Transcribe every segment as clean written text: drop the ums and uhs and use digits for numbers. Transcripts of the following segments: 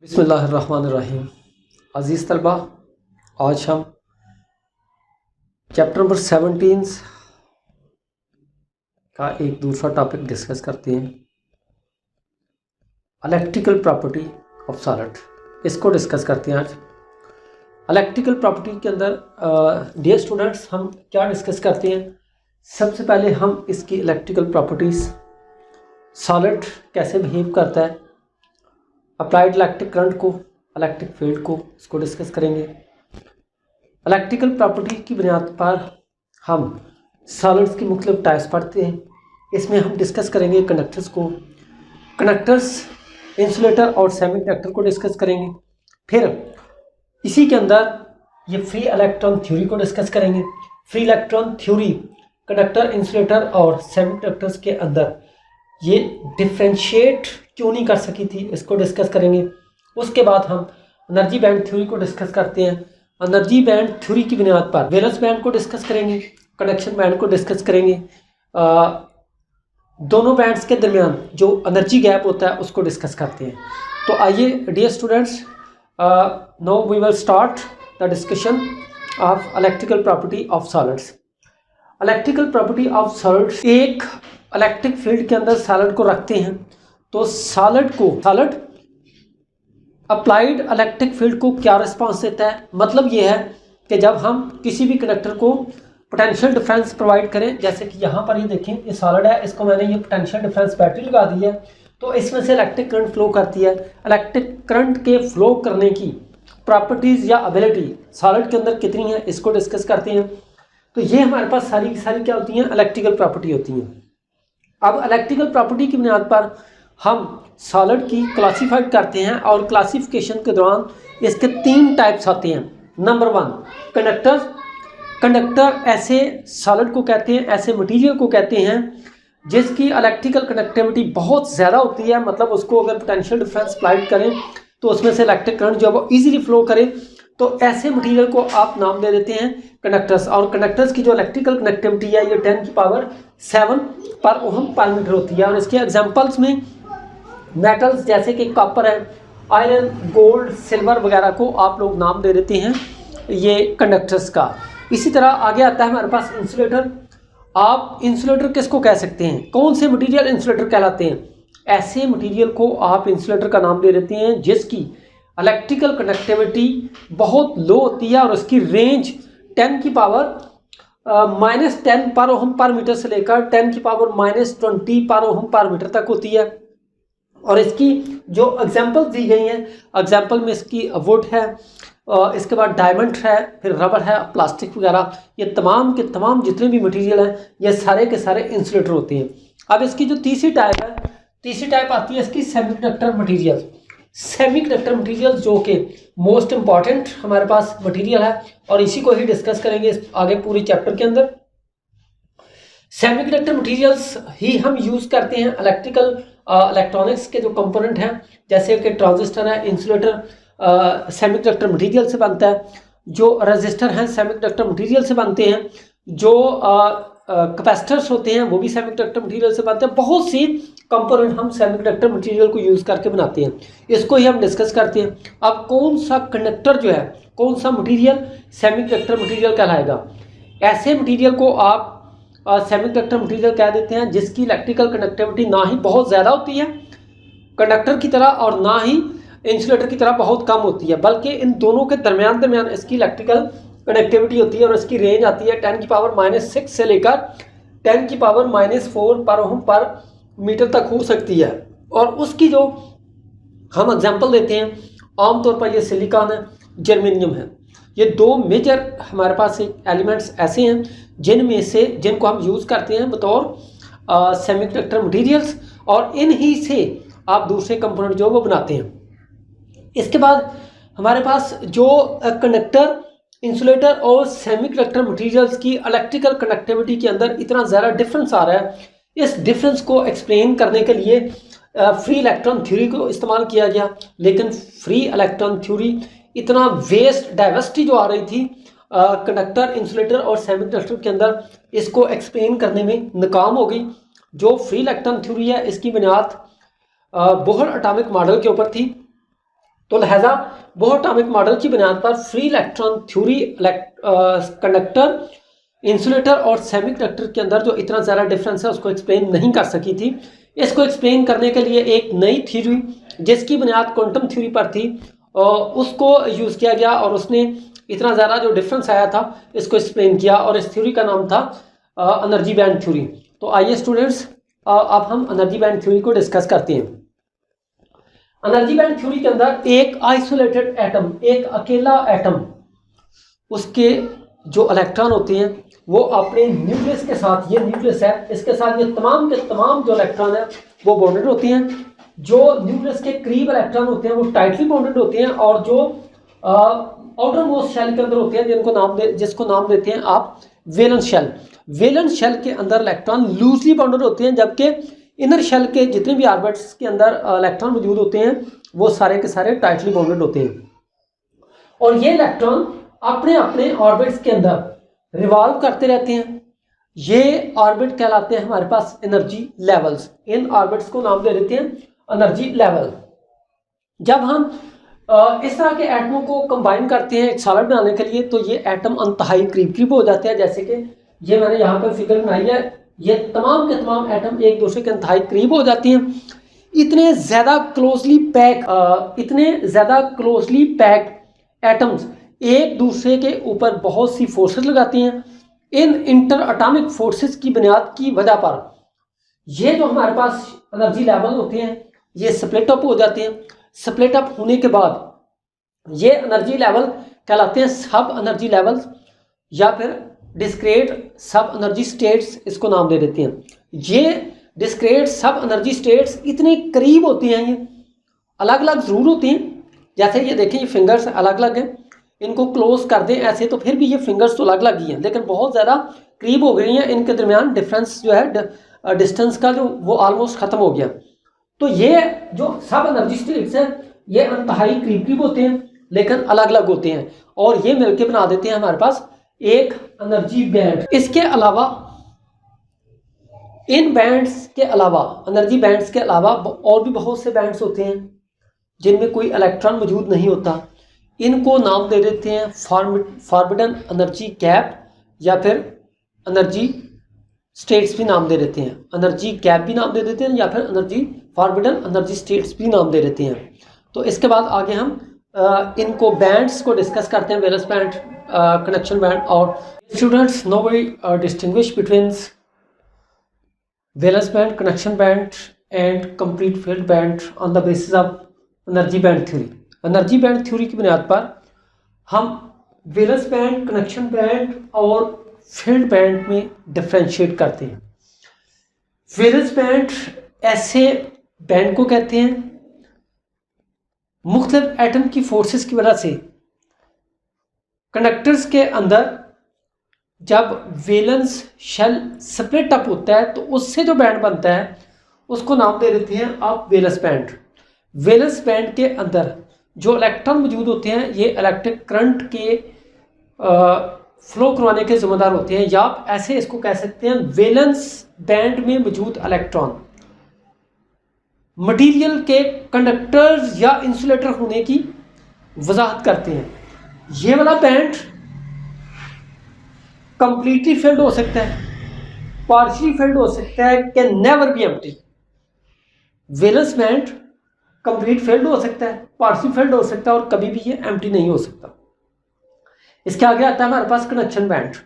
बिस्मिल्लाहिर्रहमानिर्रहीम। अज़ीज़ तलबा, आज हम चैप्टर नंबर 17 का एक दूसरा टॉपिक डिस्कस करते हैं, इलेक्ट्रिकल प्रॉपर्टी ऑफ सॉलिड। इसको डिस्कस करते हैं आज। इलेक्ट्रिकल प्रॉपर्टी के अंदर डियर स्टूडेंट्स हम क्या डिस्कस करते हैं? सबसे पहले हम इसकी इलेक्ट्रिकल प्रॉपर्टीज़, सॉलिड कैसे बिहेव करता है, अप्लाइड इलेक्ट्रिक करंट को, इलेक्ट्रिक फील्ड को, इसको डिस्कस करेंगे। इलेक्ट्रिकल प्रॉपर्टी की बुनियाद पर हम सॉलिड्स की मुख्तलिफ टाइप्स पढ़ते हैं। इसमें हम डिस्कस करेंगे कंडक्टर्स को, कंडक्टर्स, इंसुलेटर और सेमी कंडक्टर को डिस्कस करेंगे। फिर इसी के अंदर ये फ्री इलेक्ट्रॉन थ्योरी को डिस्कस करेंगे। Free electron theory conductor, insulator और सेमी कंडक्टर्स के अंदर ये डिफ्रेंशिएट क्यों नहीं कर सकी थी, इसको डिस्कस करेंगे। उसके बाद हम एनर्जी बैंड थ्योरी को डिस्कस करते हैं। एनर्जी बैंड थ्योरी की बुनियाद पर वैलेंस बैंड को डिस्कस करेंगे, कंडक्शन बैंड को डिस्कस करेंगे। दोनों बैंड्स के दरमियान जो एनर्जी गैप होता है उसको डिस्कस करते हैं। तो आइए dear students, now we will start the discussion of electrical property of solids. Electrical property of solids, एक इलेक्ट्रिक फील्ड के अंदर सॉलिड को रखते हैं तो सॉलिड अप्लाइड इलेक्ट्रिक फील्ड को क्या रिस्पांस देता है। मतलब ये है कि जब हम किसी भी कंडक्टर को पोटेंशियल डिफरेंस प्रोवाइड करें, जैसे कि यहाँ पर ये देखें, ये सॉलिड है, इसको मैंने ये पोटेंशियल डिफरेंस बैटरी लगा दी है, तो इसमें से इलेक्ट्रिक करंट फ्लो करती है। इलेक्ट्रिक करंट के फ्लो करने की प्रॉपर्टीज़ या एबिलिटी सॉलिड के अंदर कितनी है, इसको डिस्कस करते हैं। तो ये हमारे पास सारी की सारी क्या होती हैं, इलेक्ट्रिकल प्रॉपर्टी होती हैं। अब इलेक्ट्रिकल प्रॉपर्टी की बुनियाद पर हम सॉलिड की क्लासीफाइड करते हैं और क्लासिफिकेशन के दौरान इसके 3 टाइप्स आते हैं। Number 1 conductor. कंडक्टर ऐसे सॉलिड को कहते हैं, ऐसे मटेरियल को कहते हैं जिसकी इलेक्ट्रिकल कंडक्टिविटी बहुत ज़्यादा होती है। मतलब उसको अगर पोटेंशियल डिफरेंस अप्लाइड करें तो उसमें से इलेक्ट्रिक करंट जो है वो ईजिली फ्लो करे, तो ऐसे मटेरियल को आप नाम दे देते हैं कंडक्टर्स। और कंडक्टर्स की जो इलेक्ट्रिकल कनेक्टिविटी है ये 10⁻⁷ पर ओहम पर मीटर होती है। और इसके एग्जांपल्स में मेटल्स जैसे कि कॉपर है, आयरन, गोल्ड, सिल्वर वगैरह को आप लोग नाम दे देते हैं ये कंडक्टर्स का। इसी तरह आगे आता है हमारे पास इंसुलेटर। आप इंसुलेटर किसको कह सकते हैं, कौन से मटेरियल इंसुलेटर कहलाते हैं? ऐसे मटेरियल को आप इंसुलेटर का नाम दे देते हैं जिसकी इलेक्ट्रिकल कंडक्टिविटी बहुत लो होती है और उसकी रेंज 10⁻⁻10 पर ओहम पर मीटर से लेकर 10⁻⁻20 पर ओहम पर मीटर तक होती है। और इसकी जो एग्जांपल दी गई हैं, एग्जांपल में इसकी वुड है, इसके बाद डायमंड है, फिर रबर है, प्लास्टिक वगैरह, ये तमाम के तमाम जितने भी मटेरियल हैं ये सारे के सारे इंसुलेटर होते हैं। अब इसकी जो तीसरी टाइप है, तीसरी टाइप आती है इसकी सेमीकंडक्टर मटेरियल। सेमीकंडक्टर मटेरियल जो कि मोस्ट इंपॉर्टेंट हमारे पास मटेरियल है और इसी को ही डिस्कस करेंगे आगे पूरे चैप्टर के अंदर। सेमीकंडक्टर मटेरियल्स ही हम यूज़ करते हैं इलेक्ट्रिकल इलेक्ट्रॉनिक्स के जो कंपोनेंट हैं, जैसे कि ट्रांजिस्टर है, इंसुलेटर सेमीकंडक्टर मटेरियल से बनता है, जो रेजिस्टर हैं सेमीकंडक्टर मटेरियल से बनते हैं, जो कैपेसिटर्स होते हैं वो भी सेमीकंडक्टर मटेरियल से बनते हैं। बहुत सी कंपोनेंट हम सेमीकंडक्टर मटेरियल को यूज़ करके बनाते हैं, इसको ही हम डिस्कस करते हैं। अब कौन सा कंडक्टर जो है, कौन सा मटेरियल सेमीकंडक्टर मटेरियल कहलाएगा? ऐसे मटेरियल को आप सेमीकंडक्टर मटेरियल कह देते हैं जिसकी इलेक्ट्रिकल कंडक्टिविटी ना ही बहुत ज़्यादा होती है कंडक्टर की तरह और ना ही इंसुलेटर की तरह बहुत कम होती है, बल्कि इन दोनों के दरमियान इसकी इलेक्ट्रिकल कनेक्टिविटी होती है और इसकी रेंज आती है 10⁻⁻6 से लेकर 10⁻⁻4 पर ओहम पर मीटर तक हो सकती है। और उसकी जो हम एग्जांपल देते हैं आमतौर पर ये सिलिकॉन है, जर्मेनियम है। ये 2 मेजर हमारे पास एलिमेंट्स ऐसे हैं जिनको हम यूज़ करते हैं बतौर सेमीकंडक्टर मटेरियल्स, और इन ही से आप दूसरे कंपोनेंट जो वो बनाते हैं। इसके बाद हमारे पास जो कंडक्टर, इंसुलेटर और सेमीकंडक्टर मटेरियल्स की इलेक्ट्रिकल कंडक्टिविटी के अंदर इतना ज़्यादा डिफरेंस आ रहा है, इस डिफरेंस को एक्सप्लेन करने के लिए फ्री इलेक्ट्रॉन थ्योरी को इस्तेमाल किया गया। लेकिन फ्री इलेक्ट्रॉन थ्योरी इतना वेस्ट डाइवर्सिटी जो आ रही थी कंडक्टर, इंसुलेटर और सेमीकंडक्टर के अंदर, इसको एक्सप्लेन करने में नाकाम हो गई। जो फ्री इलेक्ट्रॉन थ्योरी है इसकी बुनियाद बोहर एटॉमिक मॉडल के ऊपर थी। तो लिहाजा बोहर एटॉमिक मॉडल की बुनियाद पर free electron theory conductor, insulator और सेमीकंडक्टर के अंदर जो इतना ज़्यादा डिफरेंस है उसको एक्सप्लेन नहीं कर सकी थी। इसको एक्सप्लेन करने के लिए एक नई थ्योरी जिसकी बुनियाद क्वांटम थ्योरी पर थी उसको यूज़ किया गया और उसने इतना ज़्यादा जो डिफरेंस आया था इसको एक्सप्लेन किया और इस थ्योरी का नाम था एनर्जी बैंड थ्योरी। तो आइए स्टूडेंट्स अब हम एनर्जी बैंड थ्योरी को डिस्कस करते हैं। एनर्जी बैंड थ्योरी के अंदर एक आइसोलेटेड एटम, एक अकेला एटम, उसके जो इलेक्ट्रॉन होते हैं वो अपने न्यूक्लियस के साथ, ये न्यूक्लियस है, इसके साथ ये तमाम के तमाम जो इलेक्ट्रॉन है वो बॉन्डेड होते हैं। जो न्यूक्लियस के करीब इलेक्ट्रॉन होते हैं वो टाइटली बॉन्डेड होते हैं और जो आउटर मोस्ट शेल के अंदर होते हैं जिसको नाम देते हैं आप वैलेंस शेल। वैलेंस शेल के अंदर इलेक्ट्रॉन लूजली बॉन्डेड होते हैं, जबकि इनर शेल के जितने भी ऑर्बिट्स के अंदर इलेक्ट्रॉन मौजूद होते हैं वो सारे के सारे टाइटली बॉन्डेड होते हैं। और ये इलेक्ट्रॉन अपने अपने ऑर्बिट्स के अंदर रिवॉल्व करते रहते हैं। ये ऑर्बिट कहलाते हैं हमारे पास एनर्जी लेवल्स। इन ऑर्बिट्स को नाम दे देते हैं एनर्जी लेवल। जब हम इस तरह के एटमों को कंबाइन करते हैं एक सॉलिड बनाने के लिए तो ये एटम अंतहाई करीब करीब हो जाते हैं। जैसे कि ये मैंने यहाँ पर फिगर बनाई है, ये तमाम के तमाम एटम एक दूसरे के अंतहाई करीब हो जाती हैं। इतने ज़्यादा क्लोजली पैक्ड एटम्स एक दूसरे के ऊपर बहुत सी फोर्सेस लगाती हैं। इन इंटर एटॉमिक फोर्सेस की बुनियाद की वजह पर ये जो हमारे पास एनर्जी लेवल होते हैं ये स्प्लिट अप हो जाते हैं। स्प्लिट अप होने के बाद ये एनर्जी लेवल कहलाते हैं सब एनर्जी लेवल्स या फिर डिस्क्रीट सब एनर्जी स्टेट्स, इसको नाम दे देते हैं। ये डिस्क्रीट सब एनर्जी स्टेट्स इतने करीब होती हैं, ये अलग अलग ज़रूर होती हैं। जैसे ये देखें, ये फिंगर्स अलग अलग हैं, इनको क्लोज कर दें ऐसे तो फिर भी ये फिंगर्स तो अलग अलग ही हैं, लेकिन बहुत ज़्यादा करीब हो गई हैं। इनके दरमियान डिफरेंस जो है डिस्टेंस का जो वो ऑलमोस्ट ख़त्म हो गया। तो ये जो सब एनर्जी स्टेट्स हैं ये अंतहाई करीब करीब होते हैं लेकिन अलग अलग होते हैं और ये मिलके बना देते हैं हमारे पास एक एनर्जी बैंड। इसके अलावा इन बैंड्स के अलावा, एनर्जी बैंड्स के अलावा और भी बहुत से बैंड्स होते हैं जिनमें कोई इलेक्ट्रॉन मौजूद नहीं होता। इनको नाम दे देते हैं फॉरबिडन एनर्जी गैप या फिर एनर्जी स्टेट्स भी नाम दे देते हैं। एनर्जी गैप भी नाम दे देते हैं या फिर एनर्जी फॉरबिडन एनर्जी स्टेट्स भी नाम दे देते हैं। तो इसके बाद आगे हम इनको बैंड्स को डिस्कस करते हैं, वैलेंस बैंड, कनेक्शन बैंड। और students, no we distinguish between valence band, connection band and complete field band on the basis of energy band theory. Energy band theory की बुनियाद पर हम वैलेंस बैंड, कनेक्शन बैंड और field band में differentiate करते हैं। Valence band ऐसे band को कहते हैं मुख्तलिफ एटम की फोर्सेस की वजह से कंडक्टर्स के अंदर जब वैलेंस शेल स्प्लिट अप होता है तो उससे जो बैंड बनता है उसको नाम दे देते हैं आप वैलेंस बैंड। वैलेंस बैंड के अंदर जो इलेक्ट्रॉन मौजूद होते हैं ये इलेक्ट्रिक करंट के फ्लो करवाने के जिम्मेदार होते हैं, या आप ऐसे इसको कह सकते हैं वैलेंस बैंड में मौजूद इलेक्ट्रॉन मटेरियल के कंडक्टर्स या इंसुलेटर होने की वजाहत करते हैं। ये वाला बैंड कंप्लीटली फिल्ड हो सकता है, पार्शियली फिल्ड हो सकता है, can never be empty. Valence band complete field हो सकता है, पार्शियल फिल्ड हो सकता है और कभी भी ये एम्प्टी नहीं हो सकता। इसके आगे आता है हमारे पास कनेक्शन बैंड।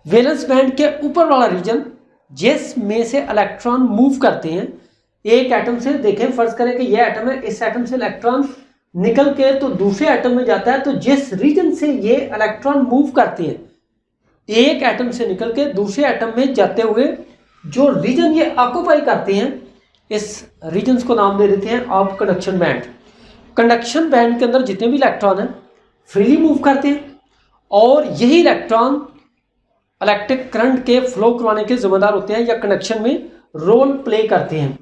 वैलेंस बैंड के ऊपर वाला रीजन जिसमें से इलेक्ट्रॉन मूव करते हैं एक एटम से। देखें, फर्ज करें कि यह एटम है, इस एटम से इलेक्ट्रॉन निकल के तो दूसरे एटम में जाता है, तो जिस रीजन से ये इलेक्ट्रॉन मूव करते हैं एक एटम से निकल के दूसरे एटम में जाते हुए जो रीजन ये ऑक्यूपाई करते हैं इस रीजन को नाम दे देते हैं आप कंडक्शन बैंड। कंडक्शन बैंड के अंदर जितने भी इलेक्ट्रॉन हैं फ्रीली मूव करते हैं और यही इलेक्ट्रॉन इलेक्ट्रिक करंट के फ्लो करवाने के जिम्मेदार होते हैं या कनेक्शन में रोल प्ले करते हैं।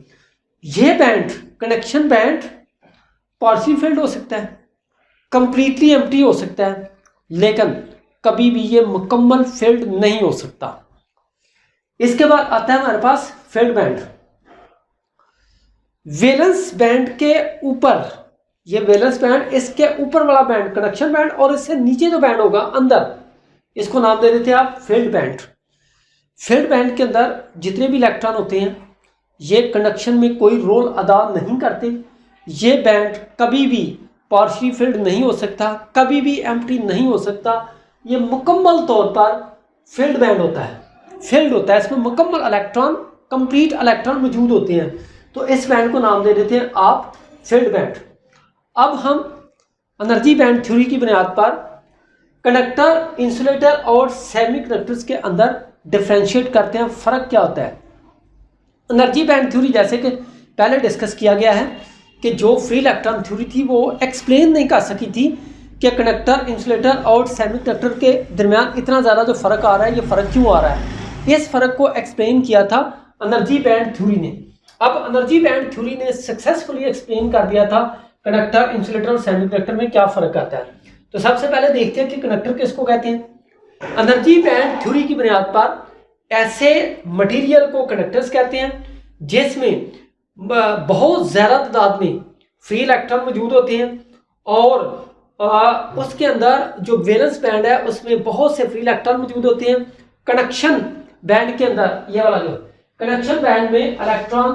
यह band, connection band, partial field हो सकता है, कंप्लीटली एम्प्टी हो सकता है, लेकिन कभी भी ये मुकम्मल फील्ड नहीं हो सकता। इसके बाद आता है हमारे पास फील्ड बैंड। वैलेंस बैंड के ऊपर ये वैलेंस बैंड, इसके ऊपर वाला बैंड कंडक्शन बैंड, और इससे नीचे जो बैंड होगा अंदर, इसको नाम दे देते हैं आप फील्ड बैंड। फील्ड बैंड के अंदर जितने भी इलेक्ट्रॉन होते हैं ये कंडक्शन में कोई रोल अदा नहीं करते। ये बैंड कभी भी पार्शियली फिल्ड नहीं हो सकता, कभी भी एम्प्टी नहीं हो सकता। ये मुकम्मल तौर पर फील्ड बैंड होता है, फील्ड होता है, इसमें मुकम्मल इलेक्ट्रॉन, कंप्लीट इलेक्ट्रॉन मौजूद होते हैं। तो इस बैंड को नाम दे देते हैं आप फील्ड बैंड। अब हम एनर्जी बैंड थ्योरी की बुनियाद पर कंडक्टर, इंसुलेटर और सेमी कंडक्टर्स के अंदर डिफ्रेंशिएट करते हैं, फ़र्क क्या होता है। एनर्जी बैंड थ्योरी जैसे कि पहले डिस्कस किया गया है कि जो फ्री इलेक्ट्रॉन थ्योरी थी वो एक्सप्लेन नहीं कर सकी थी कि कंडक्टर, इंसुलेटर और सेमी कंडक्टर के दरमियान इतना ज़्यादा जो फ़र्क आ रहा है, ये फ़र्क क्यों आ रहा है। इस फ़र्क को एक्सप्लेन किया था एनर्जी बैंड थ्योरी ने। अब एनर्जी बैंड थ्योरी ने सक्सेसफुली एक्सप्लेन कर दिया था कंडक्टर, इंसुलेटर और सेमी कंडक्टर में क्या फ़र्क आता है। तो सबसे पहले देखते हैं कि कंडक्टर किसको कहते हैं। एनर्जी बैंड थ्योरी की बुनियाद पर ऐसे मटेरियल को कंडक्टर्स कहते हैं जिसमें बहुत ज़्यादा तादाद में फ्री इलेक्ट्रॉन मौजूद होते हैं, और उसके अंदर जो वैलेंस बैंड है उसमें बहुत से फ्री इलेक्ट्रॉन मौजूद होते हैं। कनेक्शन बैंड के अंदर, ये वाला जो कनेक्शन बैंड में इलेक्ट्रॉन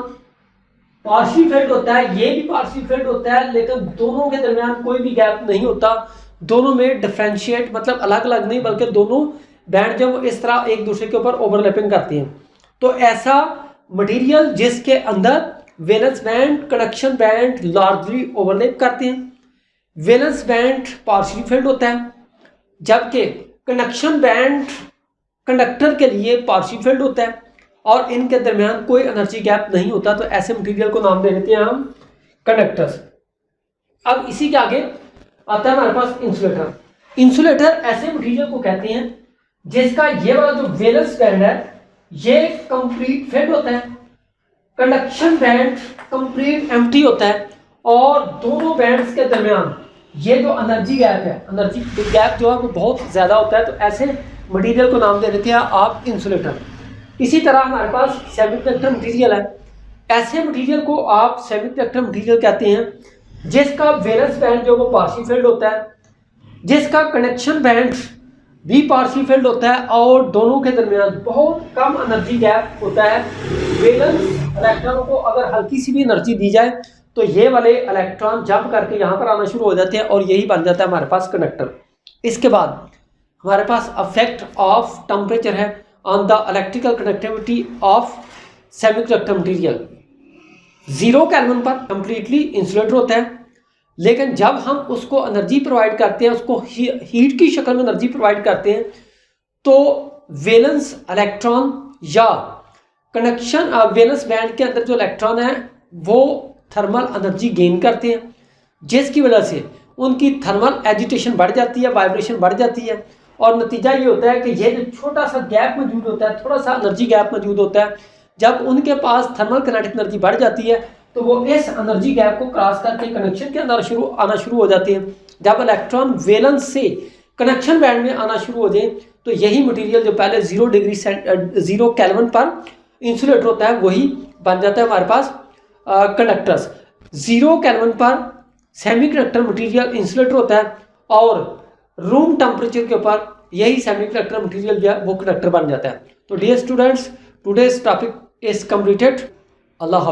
पार्शियल फील्ड होता है, ये भी पार्शियल फील्ड होता है, लेकिन दोनों के दरमियान कोई भी गैप नहीं होता। दोनों में डिफ्रेंशिएट, मतलब अलग अलग नहीं, बल्कि दोनों बैंड जब इस तरह एक दूसरे के ऊपर ओवरलैपिंग करते हैं। तो ऐसा मटेरियल जिसके अंदर valence band, conduction band largely overlap करते हैं। वैलेंस बैंड पार्शियली फील्ड होता है, जबकि कंडक्शन बैंड कंडक्टर के लिए पार्शियल फील्ड होता है, और इनके दरमियान कोई एनर्जी गैप नहीं होता। तो ऐसे मटेरियल को नाम दे देते हैं हम कंडक्टर्स। अब इसी के आगे आता है हमारे पास इंसुलेटर। इंसुलेटर ऐसे मटेरियल को कहते हैं जिसका ये वाला जो वैलेंस बैंड है ये कंप्लीट फील्ड होता है, कंडक्शन बैंड कंप्लीट एम्प्टी होता है, और दोनों बैंड्स के दरमियान ये जो एनर्जी गैप है, एनर्जी गैप जो है वो बहुत ज़्यादा होता है। तो ऐसे मटेरियल को नाम दे देते हैं आप इंसुलेटर। इसी तरह हमारे पास सेमीकंडक्टर मटेरियल है। ऐसे मटेरियल को आप सेमीकंडक्टर मटेरियल कहते हैं जिसका वैलेंस बैंड जो वो पार्शियल फील्ड होता है, जिसका कनेक्शन बैंड भी पार्शियल फील्ड होता है, और दोनों के दरमियान बहुत कम एनर्जी गैप होता है। वैलेंस इलेक्ट्रॉनों को अगर हल्की सी भी एनर्जी दी जाए तो ये वाले इलेक्ट्रॉन जंप करके यहाँ पर आना शुरू हो जाते हैं, और यही बन जाता है हमारे पास कंडक्टर। इसके बाद हमारे पास अफेक्ट ऑफ टेम्परेचर है on the electrical conductivity of semiconductor material. 0 kelvin पर कंप्लीटली इंसुलेटर होता है, लेकिन जब हम उसको एनर्जी प्रोवाइड करते हैं, उसको हीट की शक्ल में एनर्जी प्रोवाइड करते हैं, तो वैलेंस इलेक्ट्रॉन या कंडक्शन वैलेंस बैंड के अंदर जो इलेक्ट्रॉन है वो थर्मल एनर्जी गेन करते हैं, जिसकी वजह से उनकी थर्मल एजिटेशन बढ़ जाती है, वाइब्रेशन बढ़ जाती है, और नतीजा ये होता है कि ये जो छोटा सा गैप मौजूद होता है, थोड़ा सा एनर्जी गैप मौजूद होता है, जब उनके पास थर्मल काइनेटिक एनर्जी बढ़ जाती है तो वो इस एनर्जी गैप को क्रॉस करके कनेक्शन के अंदर आना शुरू हो जाते हैं। जब इलेक्ट्रॉन वैलेंस से कनेक्शन बैंड में आना शुरू हो जाए तो यही मटेरियल जो पहले 0 केल्विन पर इंसुलेटर होता है वही बन जाता है हमारे पास कंडक्टर्स। 0 केल्विन पर सेमी कंडक्टर मटेरियल इंसुलेटर होता है, और रूम टेम्परेचर के ऊपर यही सेमी कंडक्टर मटेरियल जो है वो कंडक्टर बन जाता है। तो dear students, today's topic is completed. अल्लाह हाफ़िज़।